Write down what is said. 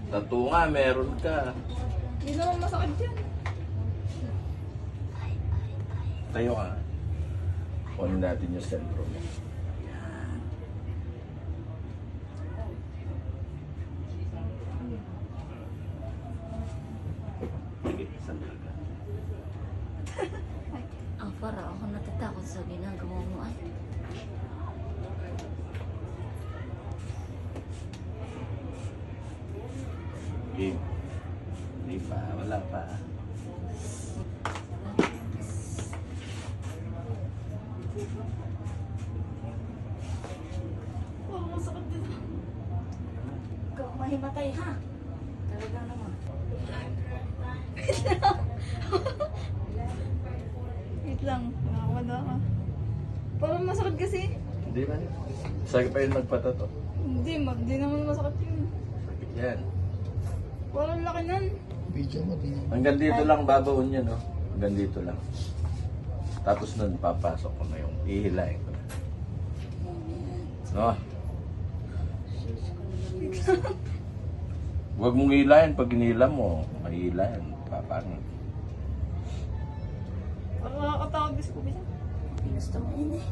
Tattoo nga, meron ka. Hindi naman masakit yan. Tayo ka. Kunin natin yung sentro mo. Yan. Sige, sandal ka. Para ako natatakot sa ginagawa mo ay. Game. Hindi pa, wala pa. Oh, masakit din. Ikaw mahimatay ha. Talaga naman. Wait lang, nakawala ka. Parang masakit kasi. Hindi man. Sa'yo pa yung nagpatato. Hindi naman masakit yun. Sakit yan. Parang laki nun. Video mo din. Hanggang dito lang babaon niya, no? Hanggang dito lang. Tapos nun, papasok ko na yung ihilahin ko na. No? Huwag mong hilahin. Pag hinila mo, mahihilahin. Papangat. Parang nakakatakot kasi ko bisa. Pinusta mo yun eh.